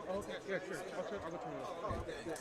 Okay, yeah, sure. I'll go turn it off. Oh, okay.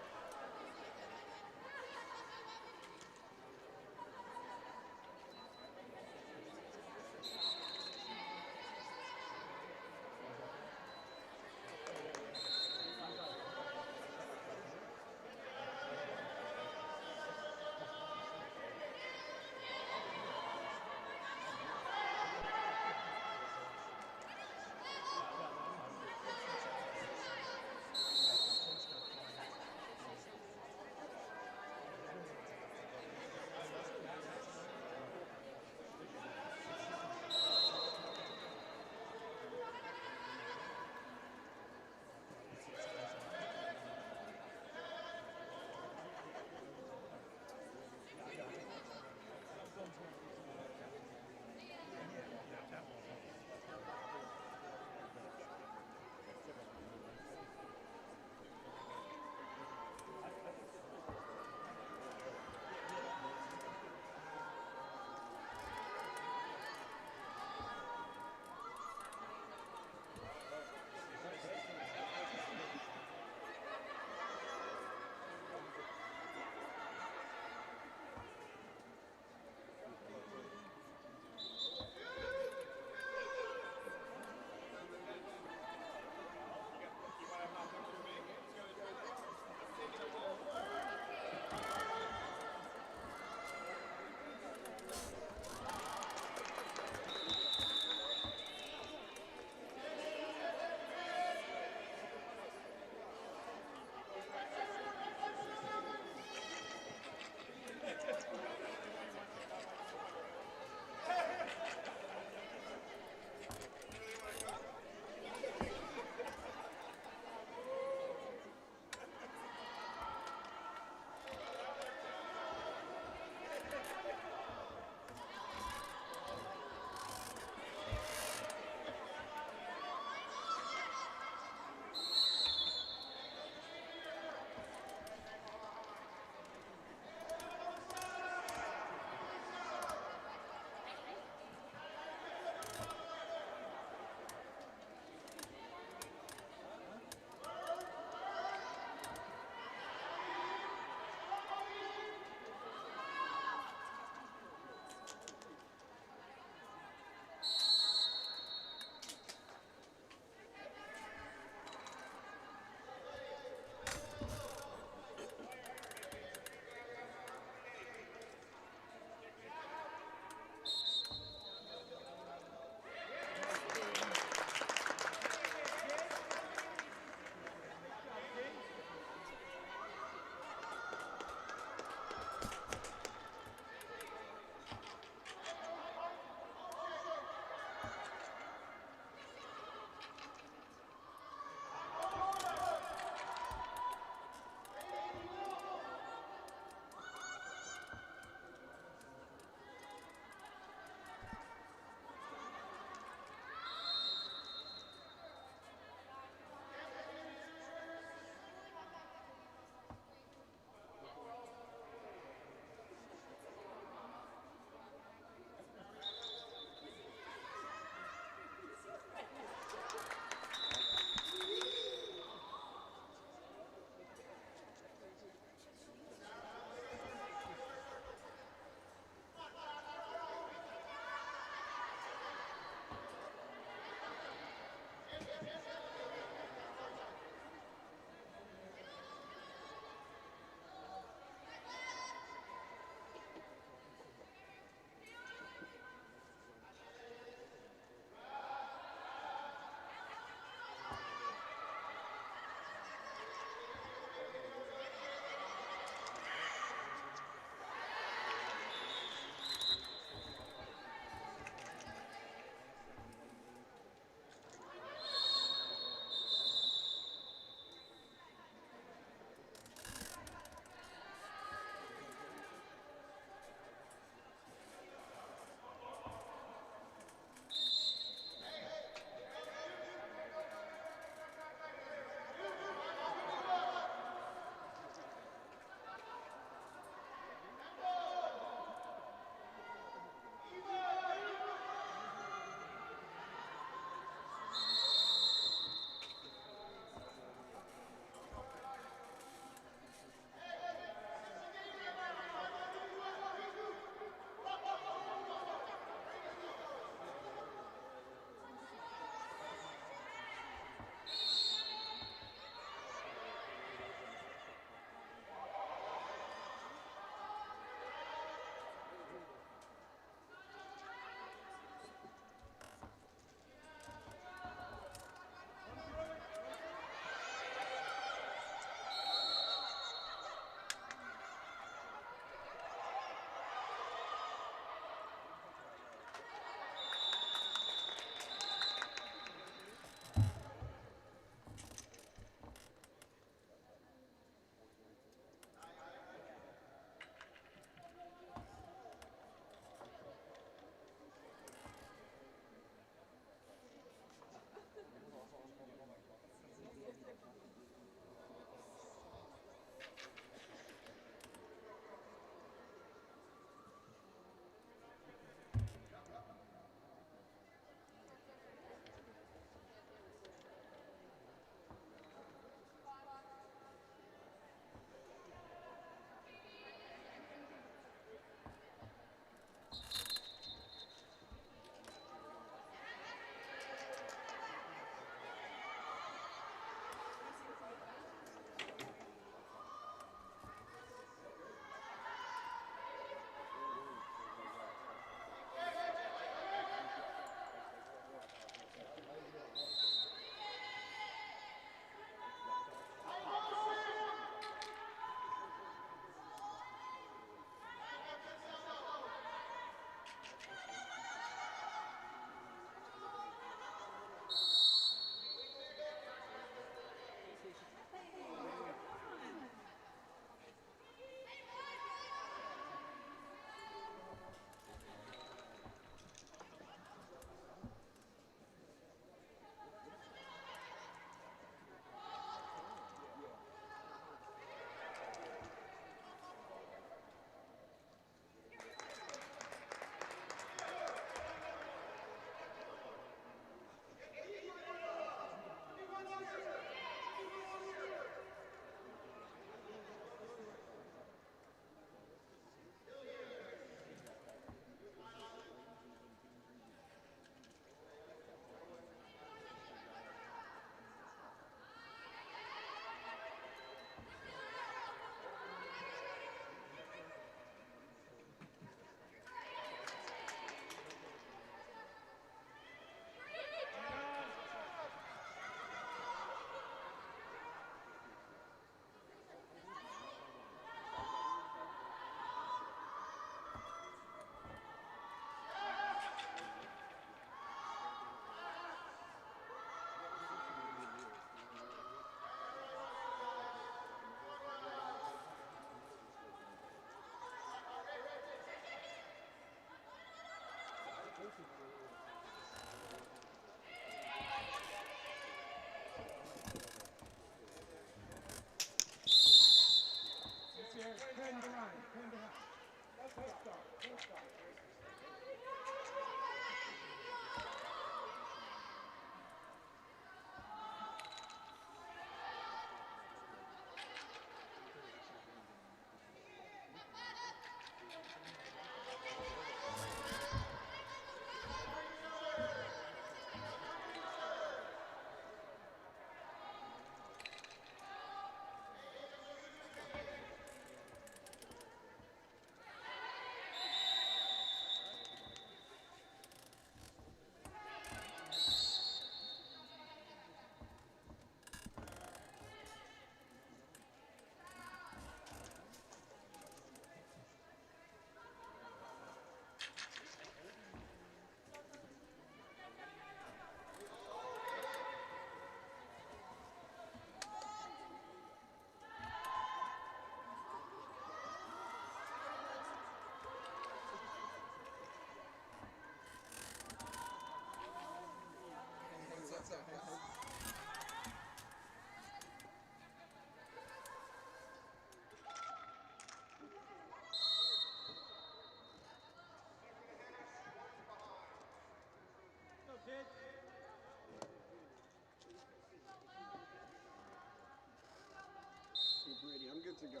Brady, I'm good to go.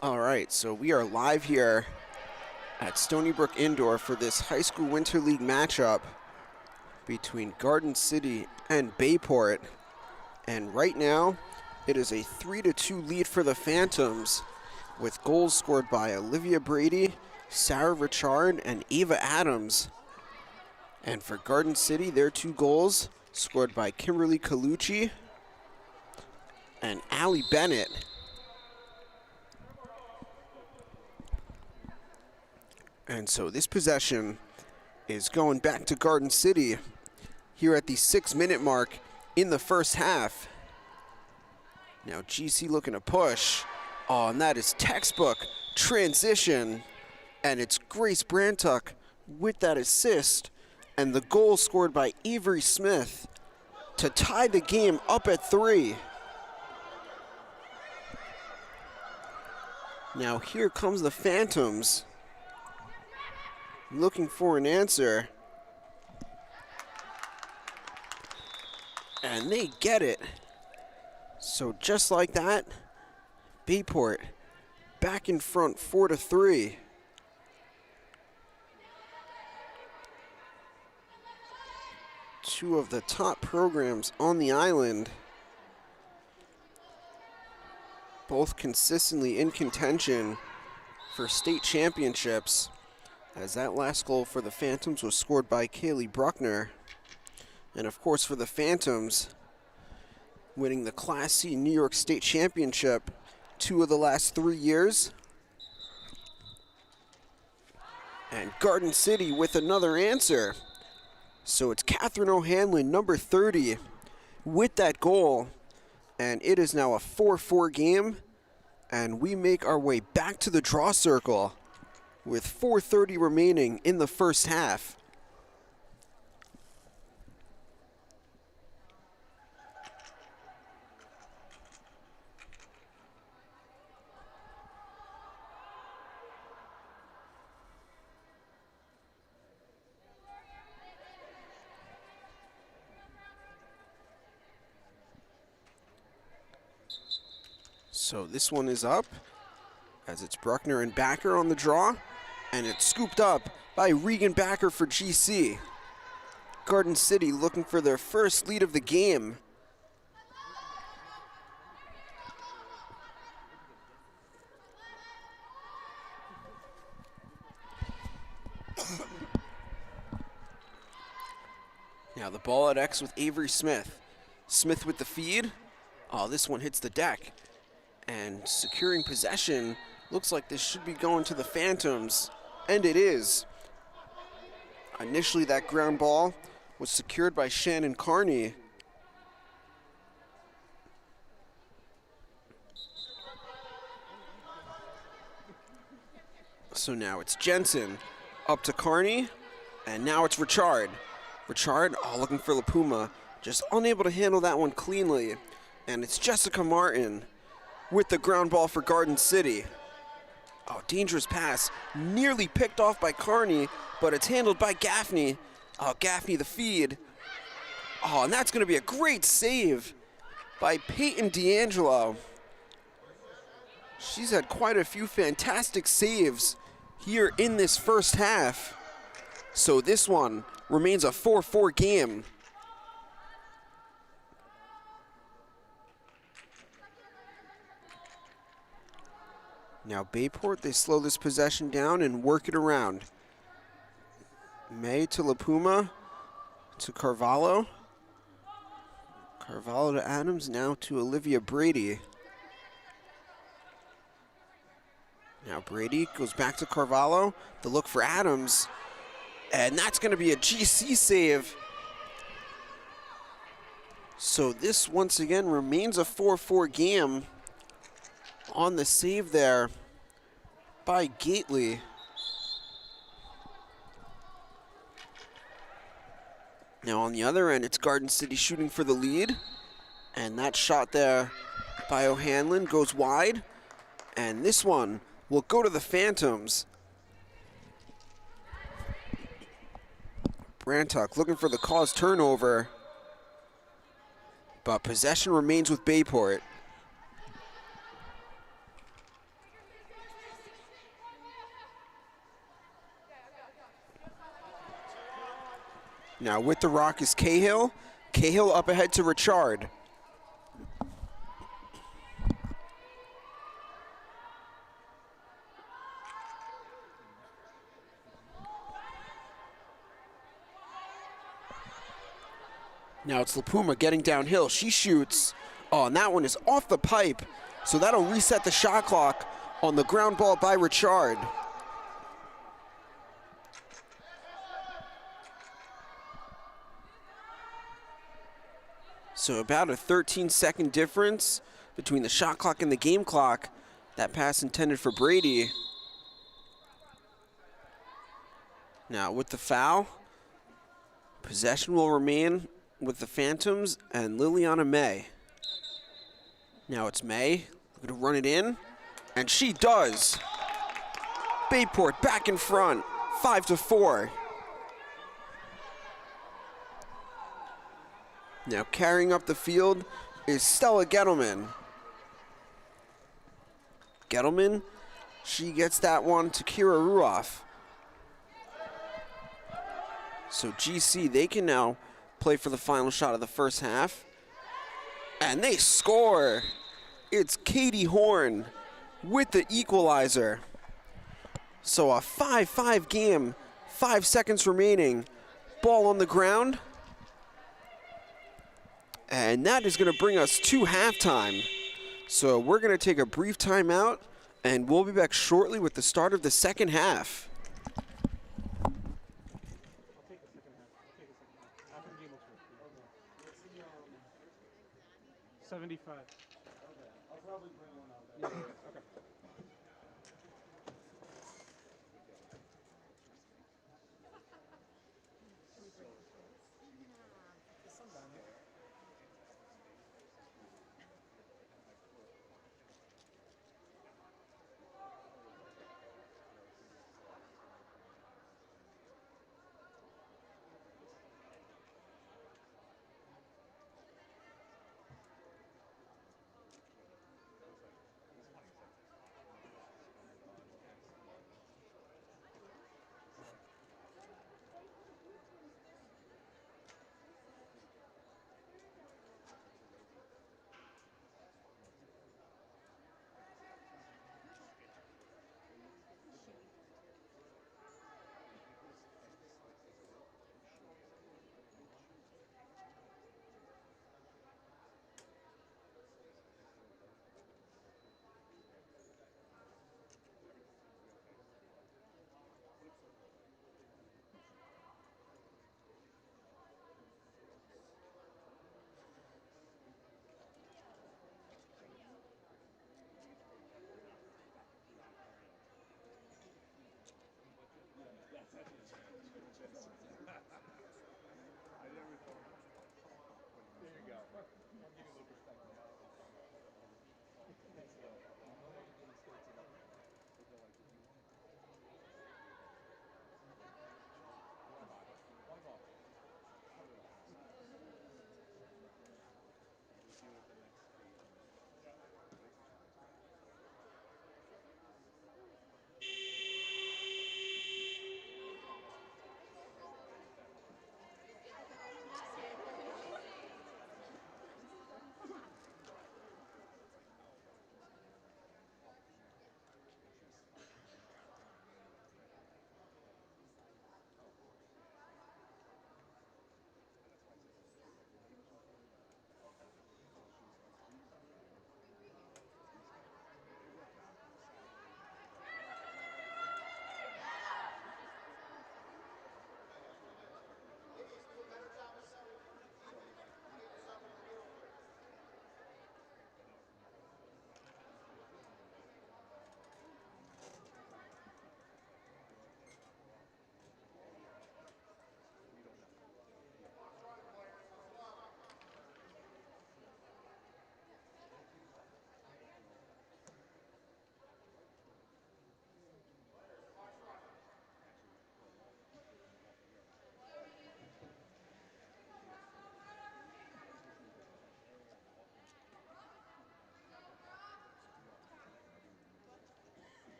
All right, so we are live here at Stony Brook Indoor for this high school winter league matchup between Garden City and Bayport. And right now, it is a 3-2 lead for the Phantoms, with goals scored by Olivia Brady, Sarah Richard, and Ava Adams. And for Garden City, their 2 goals scored by Kimberly Colucci and Allie Bennett. And so this possession is going back to Garden City here at the 6-minute mark in the first half. Now GC looking to push. Oh, and that is textbook transition. And it's Grace Brantuck with that assist. And the goal scored by Avery Smith to tie the game up at 3. Now here comes the Phantoms looking for an answer. And they get it. So just like that, Bayport back in front 4-3. Two of the top programs on the island, both consistently in contention for state championships, as that last goal for the Phantoms was scored by Kaylee Bruckner. And of course for the Phantoms, winning the Class C New York State Championship 2 of the last 3 years. And Garden City with another answer. So it's Catherine O'Hanlon, number 30, with that goal. And it is now a 4-4 game. And we make our way back to the draw circle with 4:30 remaining in the first half. So this one is up, as it's Bruckner and Backer on the draw, and it's scooped up by Regan Backer for GC. Garden City looking for their first lead of the game. Now the ball at X with Avery Smith. Smith with the feed. Oh, this one hits the deck. And securing possession, looks like this should be going to the Phantoms, and it is. Initially that ground ball was secured by Shannon Carney. So now it's Jensen up to Carney, and now it's Richard. Richard, looking for LaPuma, just unable to handle that one cleanly. And it's Jessica Martin with the ground ball for Garden City. Oh, dangerous pass, nearly picked off by Carney, but it's handled by Gaffney. Oh, Gaffney the feed. Oh, and that's gonna be a great save by Peyton D'Angelo. She's had quite a few fantastic saves here in this first half. So this one remains a 4-4 game. Now Bayport, they slow this possession down and work it around. May to LaPuma, to Carvalho. Carvalho to Adams, now to Olivia Brady. Now Brady goes back to Carvalho, the look for Adams, and that's gonna be a GC save. So this once again remains a 4-4 game on the save there by Gately. Now on the other end, it's Garden City shooting for the lead. And that shot there by O'Hanlon goes wide. And this one will go to the Phantoms. Brantuck looking for the cause turnover. But possession remains with Bayport. Now with the rock is Cahill. Cahill up ahead to Richard. Now it's LaPuma getting downhill. She shoots. Oh, and that one is off the pipe. So that'll reset the shot clock on the ground ball by Richard. So about a 13-second difference between the shot clock and the game clock. That pass intended for Brady. Now with the foul, possession will remain with the Phantoms and Liliana May. Now it's May looking to run it in, and she does. Bayport back in front, 5-4. Now carrying up the field is Stella Gettleman. Gettleman, she gets that one to Kira Ruoff. So GC, they can now play for the final shot of the first half. And they score. It's Katie Horn with the equalizer. So a 5-5 game, 5 seconds remaining. Ball on the ground. And that is going to bring us to halftime. So we're going to take a brief timeout, and we'll be back shortly with the start of the second half. 75. I'll probably bring one out there. Okay.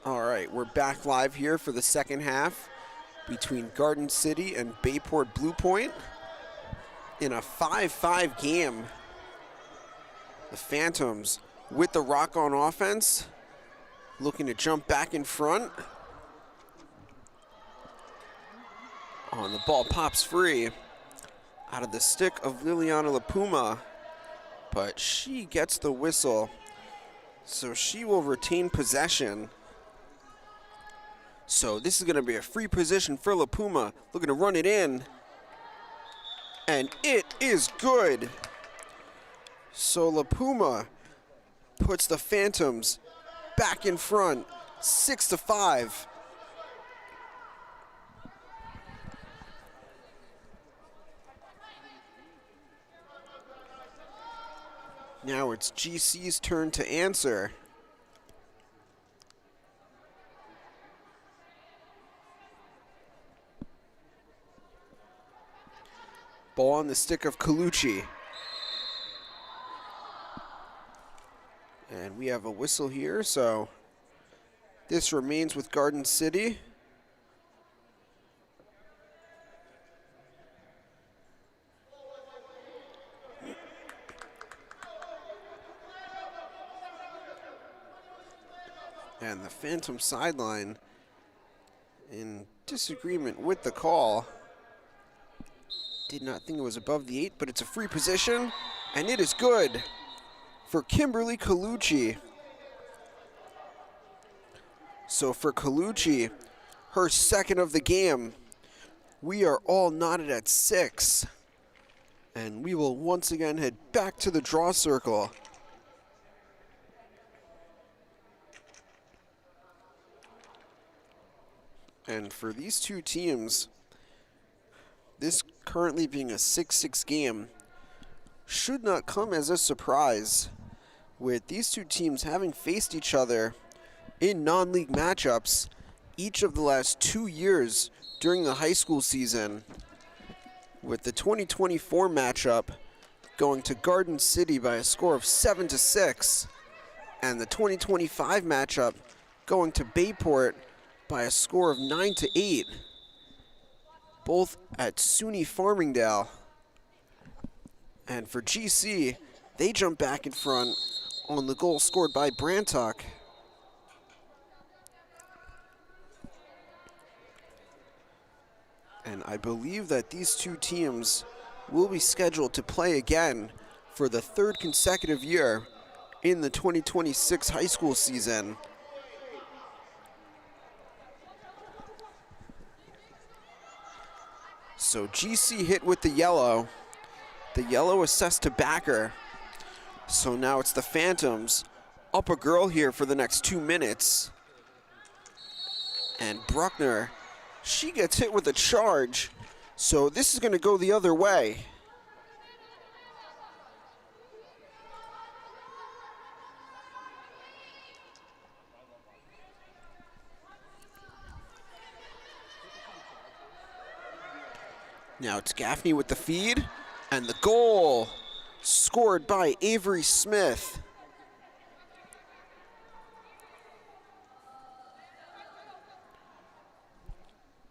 All right, we're back live here for the second half between Garden City and Bayport Blue Point in a 5-5 game. The Phantoms with the rock on offense, looking to jump back in front. On the ball pops free out of the stick of Liliana LaPuma, but she gets the whistle, so she will retain possession. So this is going to be a free position for LaPuma, looking to run it in, and it is good. So LaPuma puts the Phantoms back in front, 6-5. Now it's GC's turn to answer. Ball on the stick of Colucci. And we have a whistle here, so this remains with Garden City. And the Phantom sideline in disagreement with the call. Did not think it was above the 8, but it's a free position, and it is good for Kimberly Colucci. So for Colucci, her second of the game, we are all knotted at 6. And we will once again head back to the draw circle. And for these two teams, this currently being a 6-6 game, should not come as a surprise, with these two teams having faced each other in non-league matchups each of the last 2 years during the high school season, with the 2024 matchup going to Garden City by a score of 7-6, and the 2025 matchup going to Bayport by a score of 9-8, both at SUNY Farmingdale. And for GC, they jump back in front on the goal scored by Brantuck. And I believe that these two teams will be scheduled to play again for the third consecutive year in the 2026 high school season. So GC hit with the yellow assessed to backer. So now it's the Phantoms up a girl here for the next 2 minutes. And Bruckner, she gets hit with a charge. So this is going to go the other way. Now it's Gaffney with the feed, and the goal scored by Avery Smith.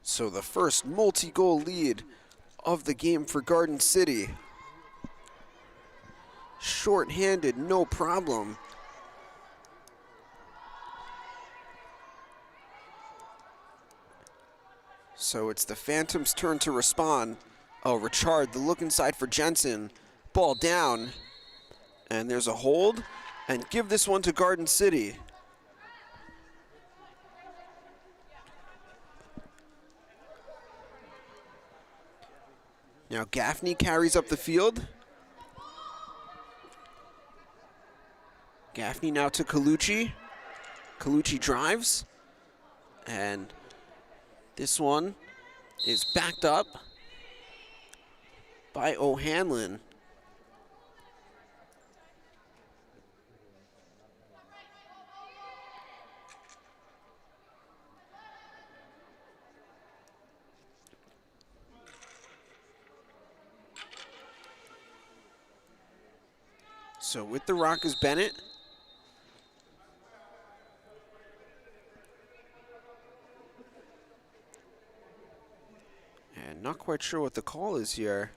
So the first multi-goal lead of the game for Garden City. Short-handed, no problem. So it's the Phantoms' turn to respond. Oh, Richard, the look inside for Jensen. Ball down. And there's a hold. And give this one to Garden City. Now Gaffney carries up the field. Gaffney now to Colucci. Colucci drives. And this one is backed up by O'Hanlon. So with the rock is Bennett. And not quite sure what the call is here.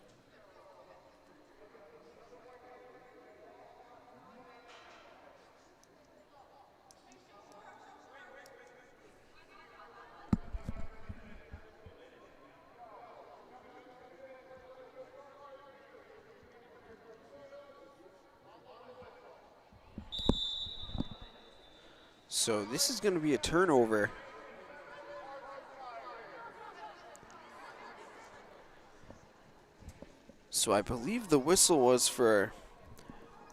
So this is going to be a turnover. So I believe the whistle was for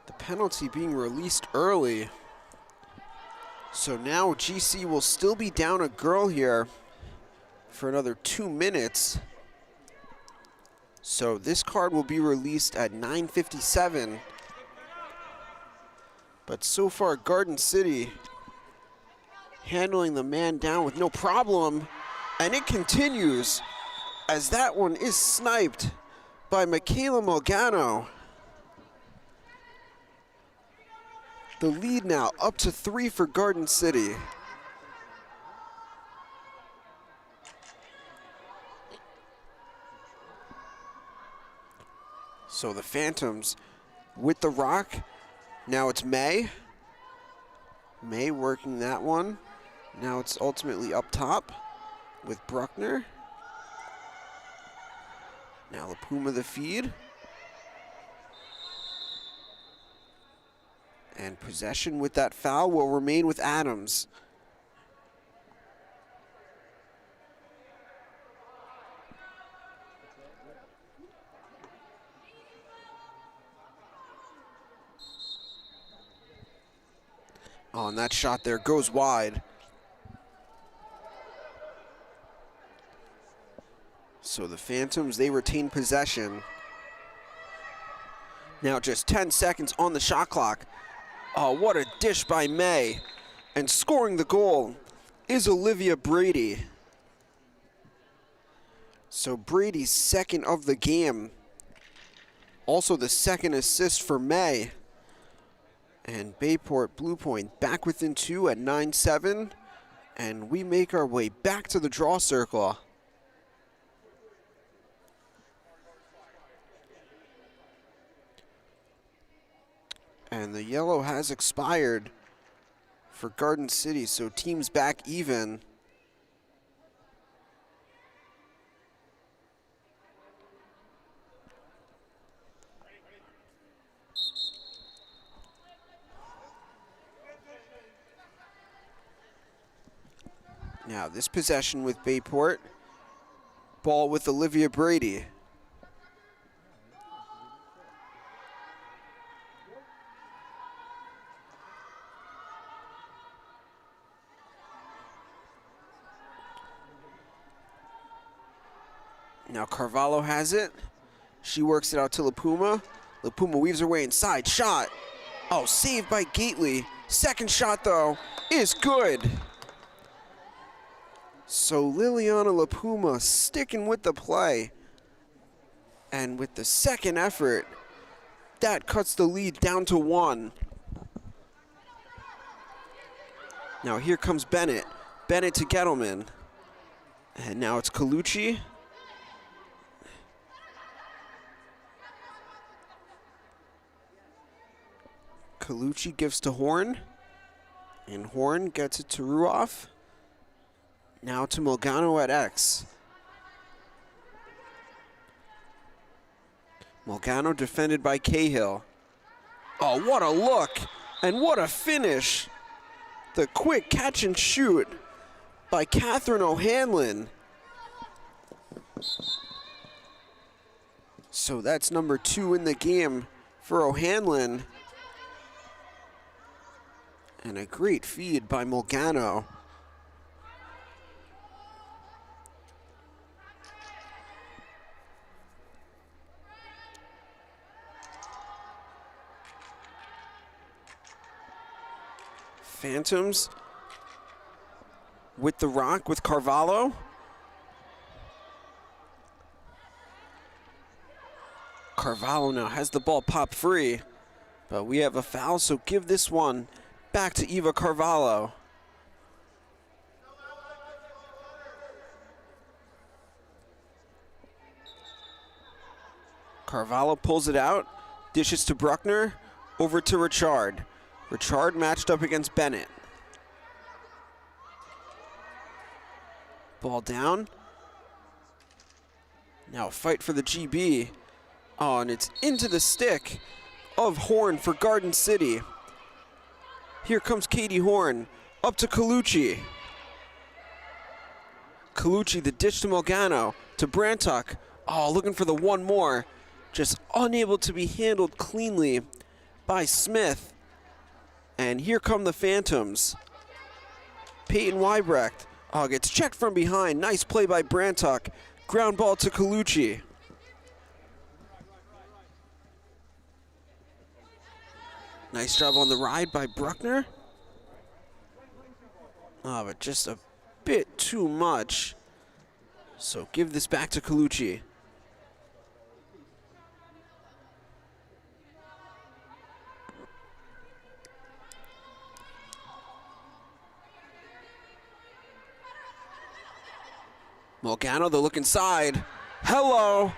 the penalty being released early. So now GC will still be down a girl here for another 2 minutes. So this card will be released at 9:57. But so far, Garden City handling the man down with no problem. And it continues as that one is sniped by Michaela Molgano. The lead now up to 3 for Garden City. So the Phantoms with the rock. Now it's May. May working that one. Now it's ultimately up top with Bruckner. Now LaPuma the feed. And possession with that foul will remain with Adams. Oh, and that shot there goes wide. So the Phantoms, they retain possession. Now just 10 seconds on the shot clock. Oh, what a dish by May. And scoring the goal is Olivia Brady. So Brady's second of the game. Also the second assist for May. And Bayport Blue Point back within 2 at 9-7. And we make our way back to the draw circle. And the yellow has expired for Garden City, so teams back even. Now this possession with Bayport. Ball with Olivia Brady. Now Carvalho has it. She works it out to LaPuma. LaPuma weaves her way inside. Shot. Oh, saved by Gately. Second shot, though, is good. So Liliana LaPuma sticking with the play. And with the second effort, that cuts the lead down to 1. Now here comes Bennett. Bennett to Gettleman. And now it's Colucci. Colucci gives to Horn, and Horn gets it to Ruoff. Now to Molgano at X. Molgano defended by Cahill. Oh, what a look, and what a finish. The quick catch and shoot by Catherine O'Hanlon. So that's number 2 in the game for O'Hanlon. And a great feed by Molgano. Phantoms with the rock with Carvalho. Carvalho now has the ball popped free, but we have a foul, so give this one back to Eva Carvalho. Carvalho pulls it out, dishes to Bruckner, over to Richard. Richard matched up against Bennett. Ball down. Now a fight for the GB. Oh, and it's into the stick of Horn for Garden City. Here comes Katie Horn, up to Colucci. Colucci, the dish to Molgano, to Brantuck. Oh, looking for the one more. Just unable to be handled cleanly by Smith. And here come the Phantoms. Peyton Weibrecht gets checked from behind. Nice play by Brantuck. Ground ball to Colucci. Nice job on the ride by Bruckner. Oh, but just a bit too much. So give this back to Colucci. Molgano, the look inside. Hello!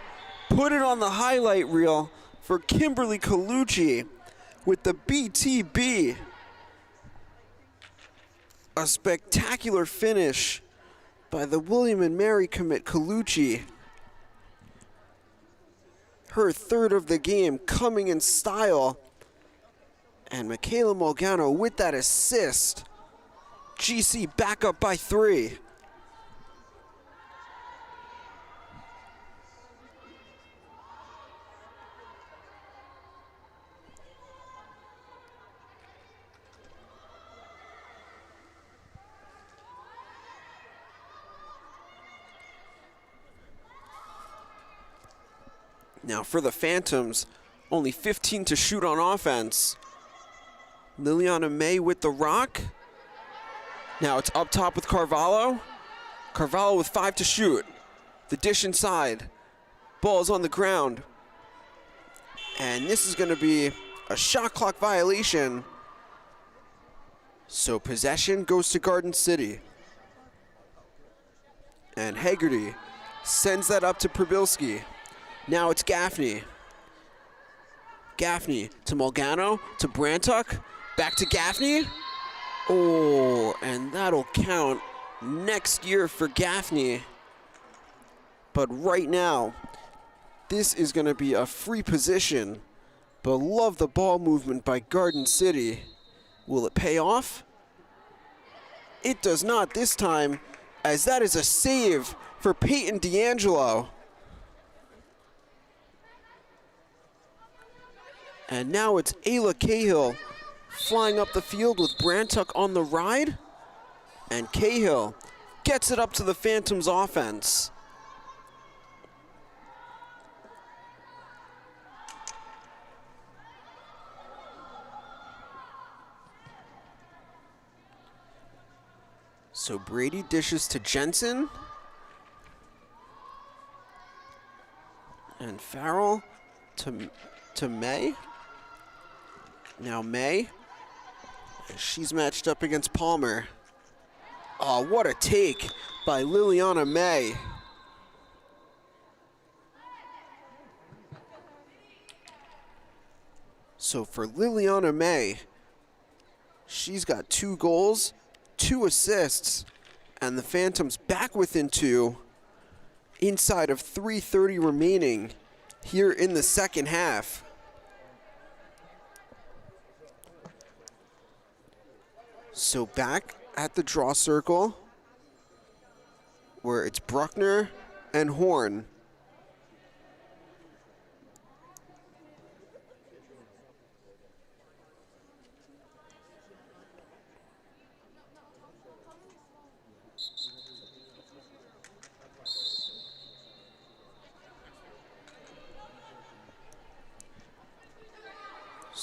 Put it on the highlight reel for Kimberly Colucci with the BTB. A spectacular finish by the William and Mary commit Colucci. Her third of the game coming in style. And Michaela Molgano with that assist. GC back up by 3. Now for the Phantoms, only 15 to shoot on offense. Liliana May with the rock. Now it's up top with Carvalho. Carvalho with 5 to shoot. The dish inside. Ball's on the ground. And this is going to be a shot clock violation. So possession goes to Garden City. And Hegarty sends that up to Probilski. Now it's Gaffney. Gaffney to Molgano, to Brantuck, back to Gaffney. Oh, and that'll count next year for Gaffney. But right now, this is going to be a free position. But love the ball movement by Garden City. Will it pay off? It does not this time, as that is a save for Peyton D'Angelo. And now it's Ayla Cahill flying up the field with Brantuck on the ride. And Cahill gets it up to the Phantoms offense. So Brady dishes to Jensen. And Farrell to May. Now May, she's matched up against Palmer. Oh, what a take by Liliana May. So for Liliana May, she's got 2 goals, 2 assists, and the Phantoms back within 2 inside of 3:30 remaining here in the second half. So back at the draw circle, where it's Bruckner and Horn.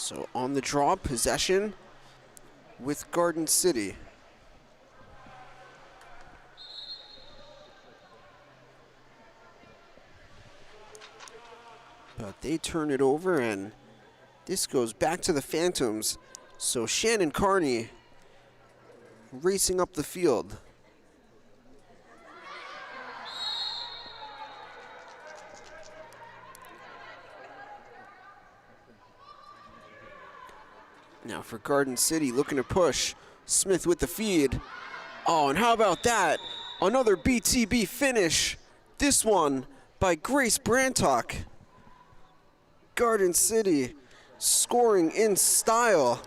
So on the draw, possession with Garden City. But they turn it over, and this goes back to the Phantoms. So Shannon Carney racing up the field. Now for Garden City, looking to push. Smith with the feed. Oh, and how about that? Another BTB finish. This one by Grace Brantock. Garden City scoring in style.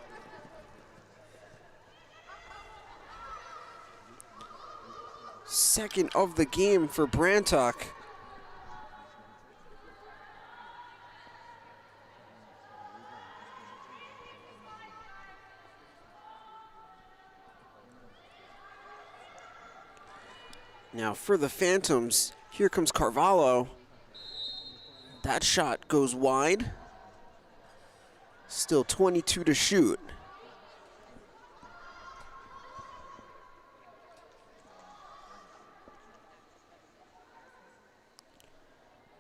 Second of the game for Brantock. Now for the Phantoms, here comes Carvalho. That shot goes wide. Still 22 to shoot.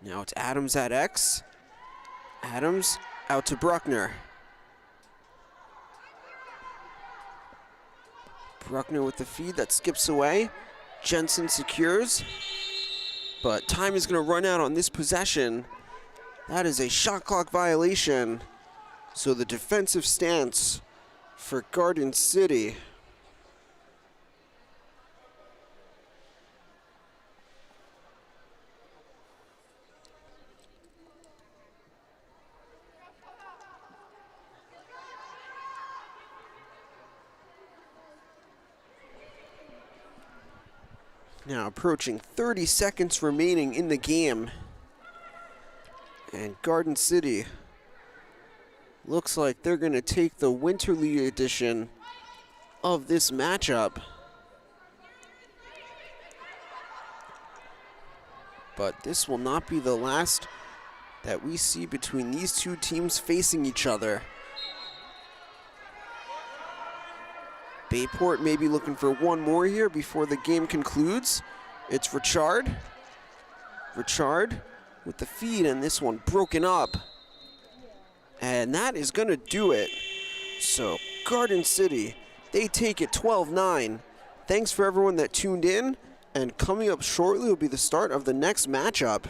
Now it's Adams at X. Adams out to Bruckner. Bruckner with the feed that skips away. Jensen secures, but time is going to run out on this possession. That is a shot clock violation. So the defensive stance for Garden City. Now approaching 30 seconds remaining in the game. And Garden City looks like they're going to take the Winter League edition of this matchup. But this will not be the last that we see between these two teams facing each other. Bayport may be looking for one more here before the game concludes. It's Richard. Richard with the feed, and this one broken up. And that is gonna do it. So Garden City, they take it 12-9. Thanks for everyone that tuned in, and coming up shortly will be the start of the next matchup.